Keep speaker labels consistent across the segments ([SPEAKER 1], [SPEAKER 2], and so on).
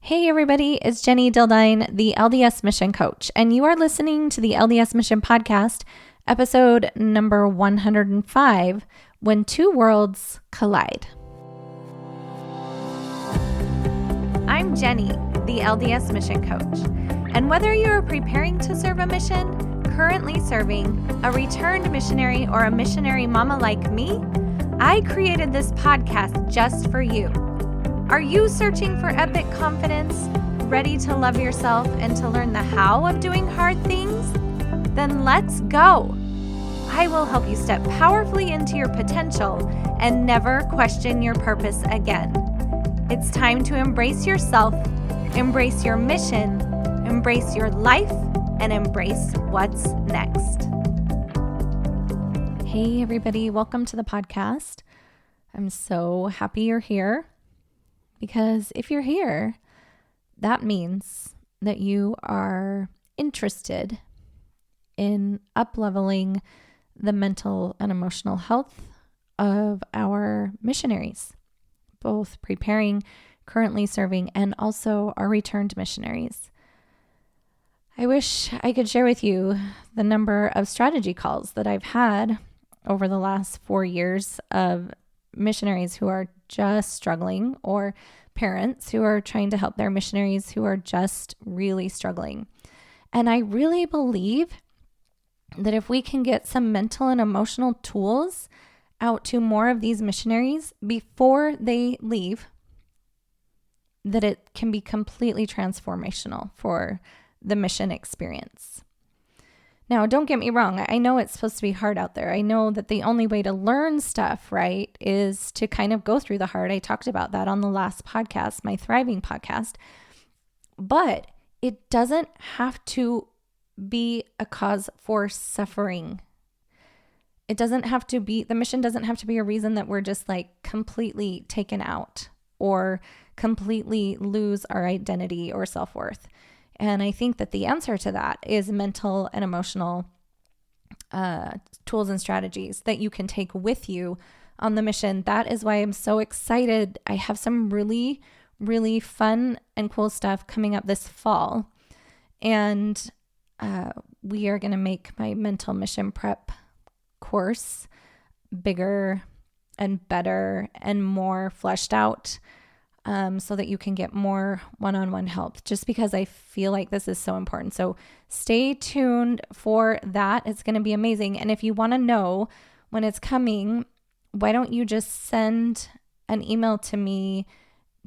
[SPEAKER 1] Hey everybody, it's Jennie Dildine, the LDS Mission Coach, and you are listening to the LDS Mission Podcast, episode number 105, When Two Worlds Collide. I'm Jennie, the LDS Mission Coach, and whether you are preparing to serve a mission, currently serving, a returned missionary, or a missionary mama like me, I created this podcast just for you. Are you searching for epic confidence, ready to love yourself and to learn the how of doing hard things? Then let's go. I will help you step powerfully into your potential and never question your purpose again. It's time to embrace yourself, embrace your mission, embrace your life, and embrace what's next. Hey everybody, welcome to the podcast. I'm so happy you're here. Because if you're here, that means that you are interested in up-leveling the mental and emotional health of our missionaries, both preparing, currently serving, and also our returned missionaries. I wish I could share with you the number of strategy calls that I've had over the last 4 years of missionaries who are just struggling, or parents who are trying to help their missionaries who are just really struggling. And I really believe that if we can get some mental and emotional tools out to more of these missionaries before they leave, that it can be completely transformational for the mission experience. Now, don't get me wrong. I know it's supposed to be hard out there. I know that the only way to learn stuff, right, is to kind of go through the hard. I talked about that on the last podcast, my Thriving podcast. But it doesn't have to be a cause for suffering. It doesn't have to be, the mission doesn't have to be a reason that we're just like completely taken out or completely lose our identity or self-worth. And I think that the answer to that is mental and emotional tools and strategies that you can take with you on the mission. That is why I'm so excited. I have some really, really fun and cool stuff coming up this fall. And we are going to make my mental mission prep course bigger and better and more fleshed out. So that you can get more one-on-one help, just because I feel like this is so important. So stay tuned for that. It's going to be amazing. And if you want to know when it's coming, why don't you just send an email to me,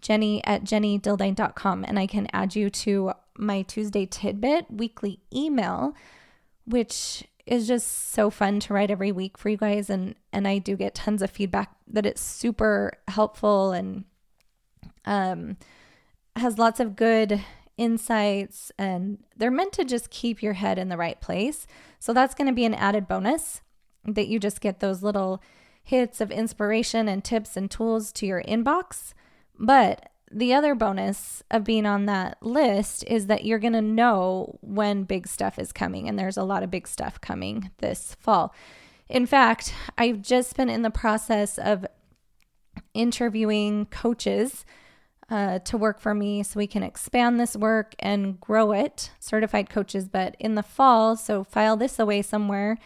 [SPEAKER 1] jennie@jenniedildine.com, and I can add you to my Tuesday Tidbit weekly email, which is just so fun to write every week for you guys. And I do get tons of feedback that it's super helpful and has lots of good insights, and they're meant to just keep your head in the right place. So that's going to be an added bonus, that you just get those little hits of inspiration and tips and tools to your inbox. But the other bonus of being on that list is that you're going to know when big stuff is coming, and there's a lot of big stuff coming this fall. In fact, I've just been in the process of interviewing coaches to work for me so we can expand this work and grow it, certified coaches. But in the fall, so file this away somewhere,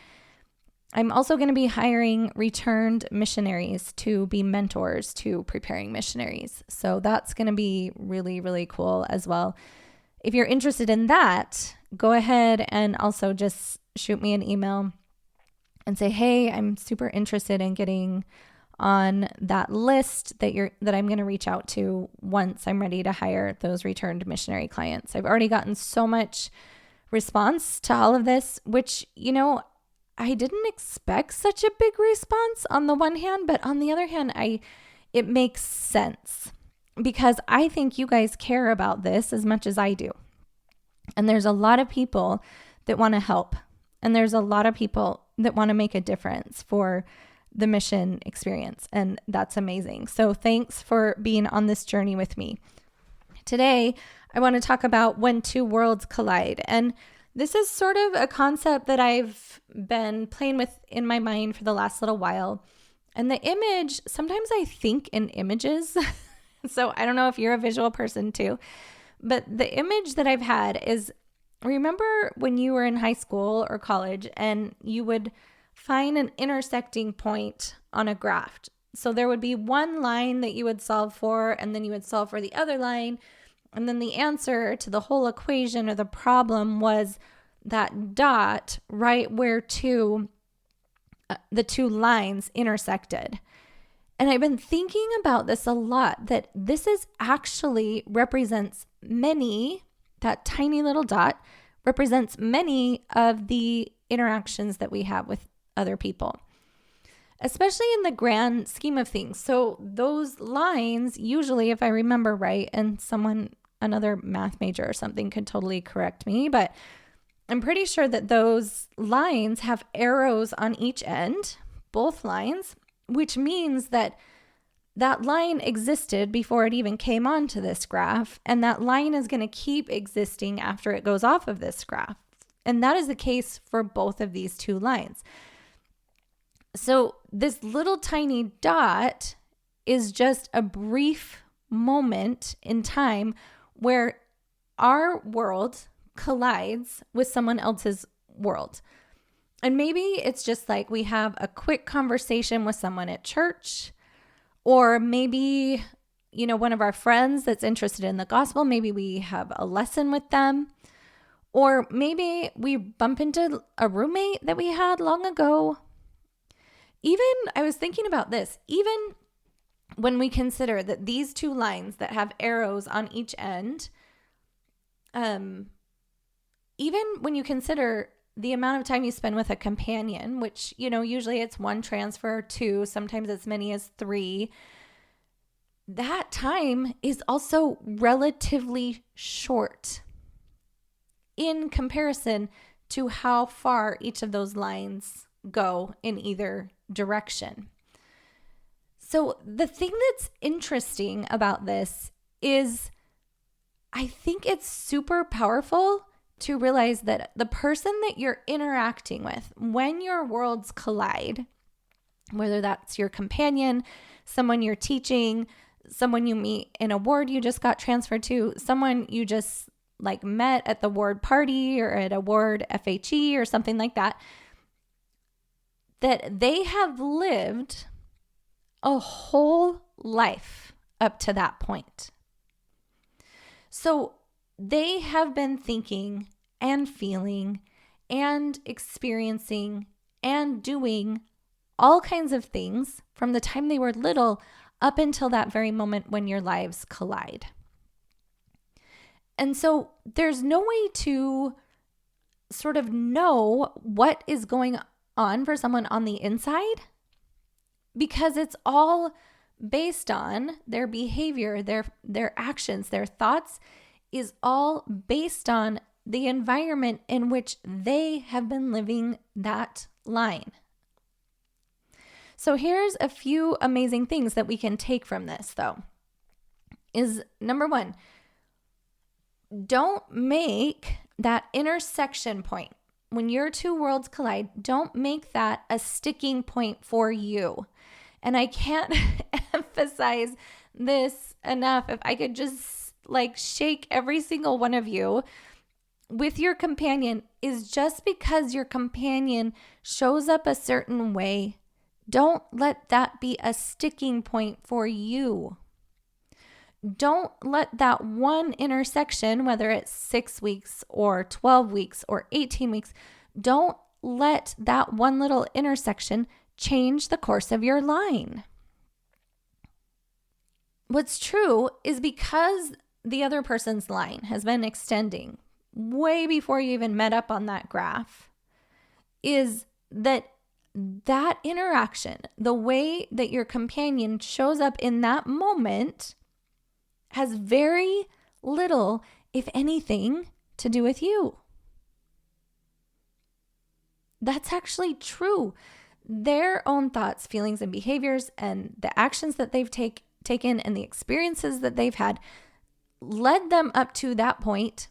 [SPEAKER 1] I'm also going to be hiring returned missionaries to be mentors to preparing missionaries. So that's going to be really, really cool as well. If you're interested in that, go ahead and also just shoot me an email and say, hey, I'm super interested in getting on that list that I'm going to reach out to once I'm ready to hire those returned missionary clients. I've already gotten so much response to all of this, which, I didn't expect such a big response on the one hand, but on the other hand, it makes sense because I think you guys care about this as much as I do. And there's a lot of people that want to help, and there's a lot of people that want to make a difference for the mission experience, and that's amazing. So thanks for being on this journey with me. Today, I want to talk about when two worlds collide, and this is sort of a concept that I've been playing with in my mind for the last little while. And the image, sometimes I think in images, so I don't know if you're a visual person too, But the image that I've had is, remember when you were in high school or college and you would find an intersecting point on a graph. So there would be one line that you would solve for, and then you would solve for the other line. And then the answer to the whole equation or the problem was that dot right where the two lines intersected. And I've been thinking about this a lot, that this is actually represents many, that tiny little dot represents many of the interactions that we have with other people, especially in the grand scheme of things. So those lines, usually, if I remember right, and another math major or something could totally correct me, but I'm pretty sure that those lines have arrows on each end, both lines, which means that that line existed before it even came onto this graph, and that line is going to keep existing after it goes off of this graph. And that is the case for both of these two lines. So this little tiny dot is just a brief moment in time where our world collides with someone else's world. And maybe it's just like we have a quick conversation with someone at church, or maybe, one of our friends that's interested in the gospel, maybe we have a lesson with them, or maybe we bump into a roommate that we had long ago. Even, I was thinking about this, even when we consider that these two lines that have arrows on each end, even when you consider the amount of time you spend with a companion, which, usually it's one transfer, two, sometimes as many as three, that time is also relatively short in comparison to how far each of those lines go in either direction. So the thing that's interesting about this is I think it's super powerful to realize that the person that you're interacting with, when your worlds collide, whether that's your companion, someone you're teaching, someone you meet in a ward you just got transferred to, someone you just met at the ward party or at a ward FHE or something like that, that they have lived a whole life up to that point. So they have been thinking and feeling and experiencing and doing all kinds of things from the time they were little up until that very moment when your lives collide. And so there's no way to sort of know what is going on for someone on the inside, because it's all based on their behavior, their actions, their thoughts is all based on the environment in which they have been living that line. So here's a few amazing things that we can take from this, though. Is number one, don't make that intersection point. When your two worlds collide, don't make that a sticking point for you. And I can't emphasize this enough. If I could just shake every single one of you with your companion, is just because your companion shows up a certain way, don't let that be a sticking point for you. Don't let that one intersection, whether it's 6 weeks or 12 weeks or 18 weeks, don't let that one little intersection change the course of your line. What's true is, because the other person's line has been extending way before you even met up on that graph, is that interaction, the way that your companion shows up in that moment, has very little, if anything, to do with you. That's actually true. Their own thoughts, feelings, and behaviors, and the actions that they've taken and the experiences that they've had led them up to that point.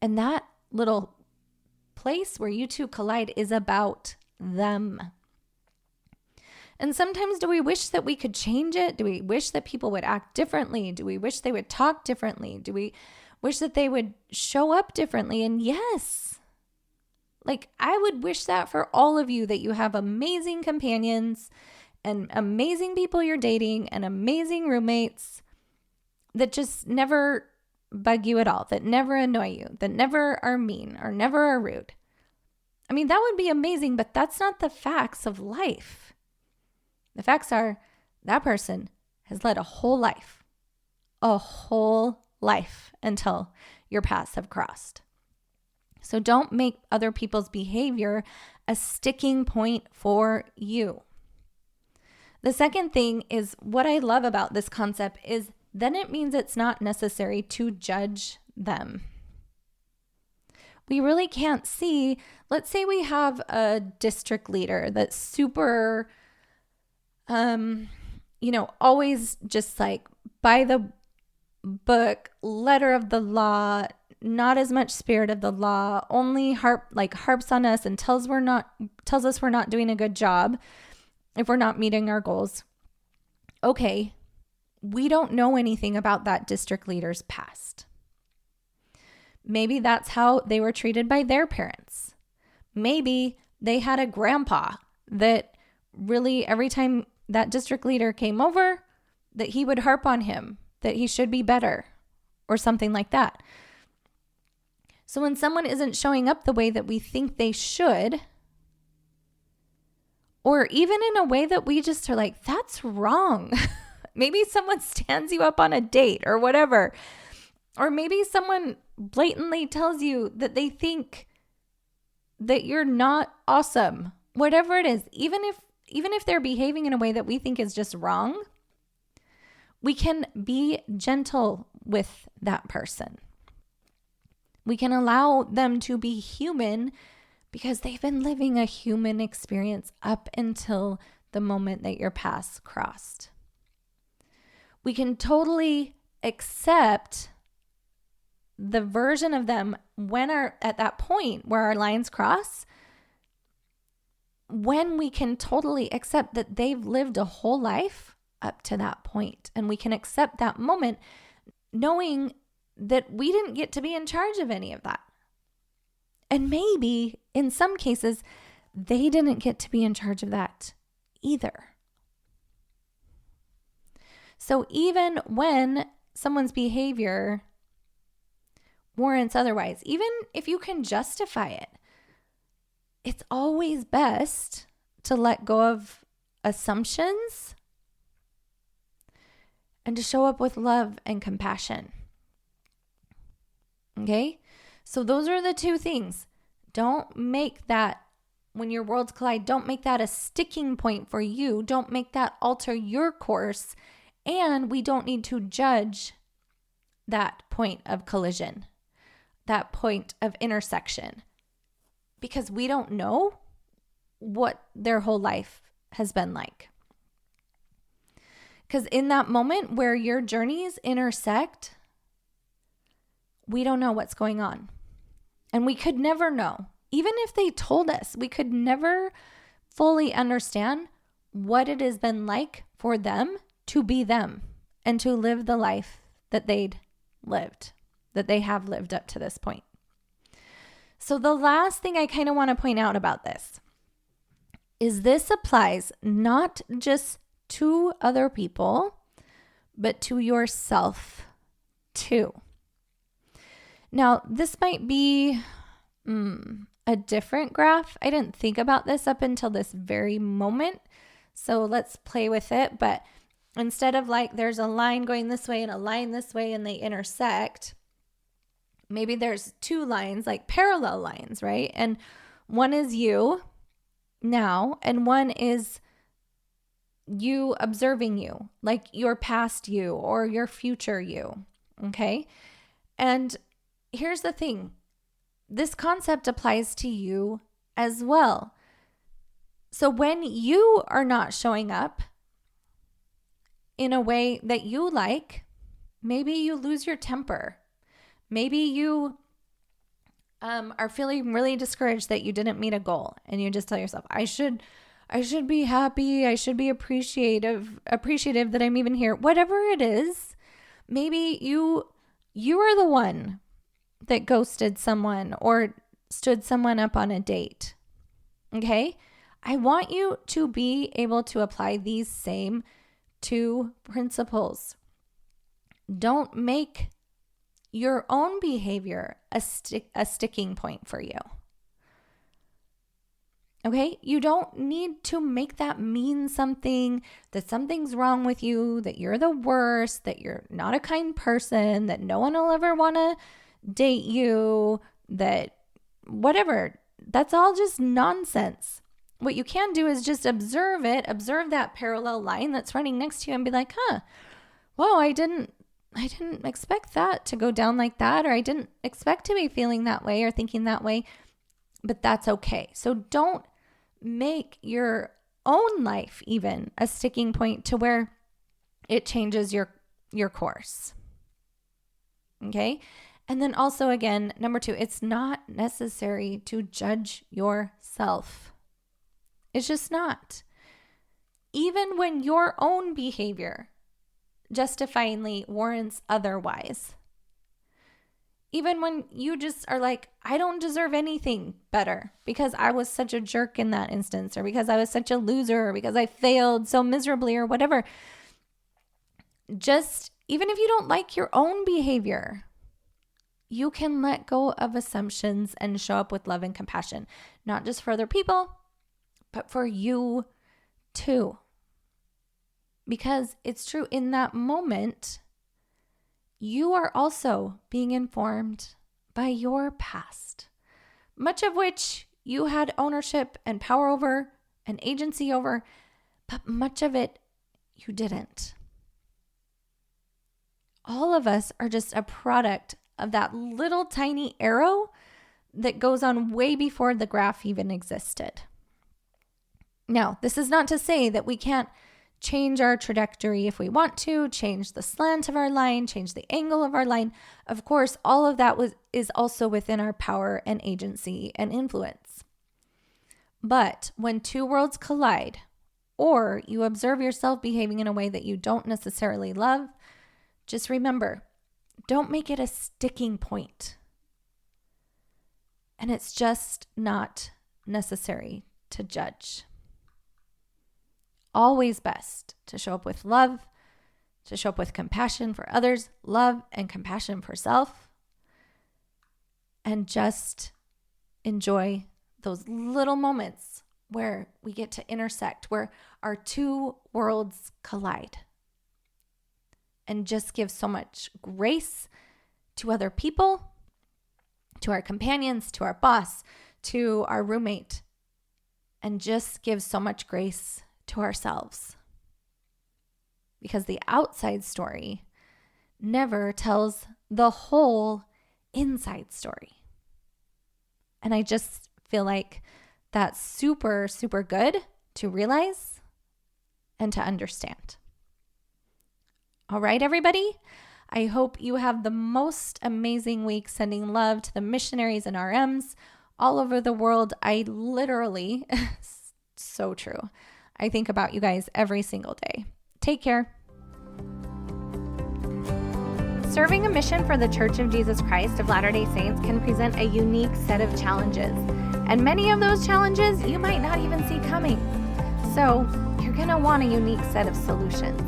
[SPEAKER 1] And that little place where you two collide is about them. And sometimes do we wish that we could change it? Do we wish that people would act differently? Do we wish they would talk differently? Do we wish that they would show up differently? And yes, like I would wish that for all of you, that you have amazing companions and amazing people you're dating and amazing roommates that just never bug you at all, that never annoy you, that never are mean or never are rude. I mean, that would be amazing, but that's not the facts of life. The facts are that person has led a whole life until your paths have crossed. So don't make other people's behavior a sticking point for you. The second thing is, what I love about this concept is then it means it's not necessary to judge them. We really can't see, let's say we have a district leader that's super, always just like by the book, letter of the law, not as much spirit of the law, only harps on us and tells us we're not doing a good job if we're not meeting our goals. Okay, we don't know anything about that district leader's past. Maybe that's how they were treated by their parents. Maybe they had a grandpa that really, every time that district leader came over, that he would harp on him, that he should be better or something like that. So when someone isn't showing up the way that we think they should, or even in a way that we just are like, that's wrong. Maybe someone stands you up on a date or whatever. Or maybe someone blatantly tells you that they think that you're not awesome. Whatever it is, even if they're behaving in a way that we think is just wrong, we can be gentle with that person. We can allow them to be human because they've been living a human experience up until the moment that your paths crossed. We can totally accept the version of them at that point where our lines cross, when we can totally accept that they've lived a whole life up to that point. And we can accept that moment knowing that we didn't get to be in charge of any of that. And maybe in some cases, they didn't get to be in charge of that either. So even when someone's behavior warrants otherwise, even if you can justify it, it's always best to let go of assumptions and to show up with love and compassion. Okay? So those are the two things. Don't make that, when your worlds collide, don't make that a sticking point for you. Don't make that alter your course. And we don't need to judge that point of collision, that point of intersection, because we don't know what their whole life has been like. Because in that moment where your journeys intersect, we don't know what's going on. And we could never know. Even if they told us, we could never fully understand what it has been like for them to be them and to live the life that they'd lived, that they have lived up to this point. So the last thing I kind of want to point out about this is this applies not just to other people, but to yourself too. Now, this might be a different graph. I didn't think about this up until this very moment. So let's play with it. But instead of like there's a line going this way and a line this way and they intersect, maybe there's two lines, like parallel lines, right? And one is you now, and one is you observing you, like your past you or your future you, okay? And here's the thing. This concept applies to you as well. So when you are not showing up in a way that you like, maybe you lose your temper. Maybe you are feeling really discouraged that you didn't meet a goal and you just tell yourself, I should I should be happy. I should be appreciative that I'm even here. Whatever it is, maybe you are the one that ghosted someone or stood someone up on a date. Okay? I want you to be able to apply these same 2 principles. Don't make your own behavior a sticking point for you. Okay? You don't need to make that mean something, that something's wrong with you, that you're the worst, that you're not a kind person, that no one will ever want to date you, that whatever. That's all just nonsense. What you can do is just observe that parallel line that's running next to you and be like, whoa, I didn't expect that to go down like that, or I didn't expect to be feeling that way or thinking that way, but that's okay. So don't make your own life even a sticking point to where it changes your course. Okay? And then also, again, number 2, it's not necessary to judge yourself. It's just not. Even when your own behavior justifyingly warrants otherwise. Even when you just are like, I don't deserve anything better because I was such a jerk in that instance, or because I was such a loser, or because I failed so miserably, or whatever. Just, even if you don't like your own behavior, you can let go of assumptions and show up with love and compassion, not just for other people, but for you too. Because it's true, in that moment, you are also being informed by your past, much of which you had ownership and power over and agency over, but much of it you didn't. All of us are just a product of that little tiny arrow that goes on way before the graph even existed. Now, this is not to say that we can't change our trajectory if we want to, change the slant of our line, change the angle of our line. Of course, all of that is also within our power and agency and influence. But when 2 worlds collide, or you observe yourself behaving in a way that you don't necessarily love, just remember, don't make it a sticking point. And it's just not necessary to judge. Always best to show up with love, to show up with compassion for others, love and compassion for self, and just enjoy those little moments where we get to intersect, where our 2 worlds collide, and just give so much grace to other people, to our companions, to our boss, to our roommate, and just give so much grace to ourselves. Because the outside story never tells the whole inside story. And I just feel like that's super, super good to realize and to understand. All right, everybody. I hope you have the most amazing week, sending love to the missionaries and RMs all over the world. I literally, so true, I think about you guys every single day. Take care. Serving a mission for the Church of Jesus Christ of Latter-day Saints can present a unique set of challenges. And many of those challenges you might not even see coming. So you're going to want a unique set of solutions.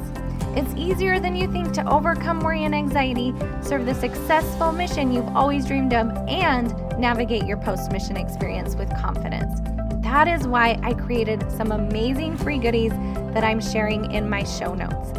[SPEAKER 1] It's easier than you think to overcome worry and anxiety, serve the successful mission you've always dreamed of, and navigate your post-mission experience with confidence. That is why I created some amazing free goodies that I'm sharing in my show notes.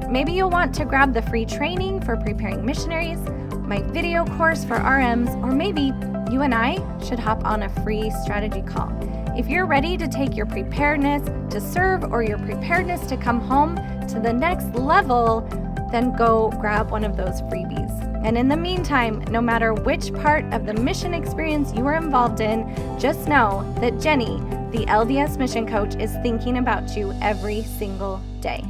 [SPEAKER 1] Maybe you'll want to grab the free training for preparing missionaries, my video course for RMs, or maybe you and I should hop on a free strategy call. If you're ready to take your preparedness to serve or your preparedness to come home to the next level, then go grab one of those freebies. And in the meantime, no matter which part of the mission experience you are involved in, just know that Jennie, the LDS mission coach, is thinking about you every single day.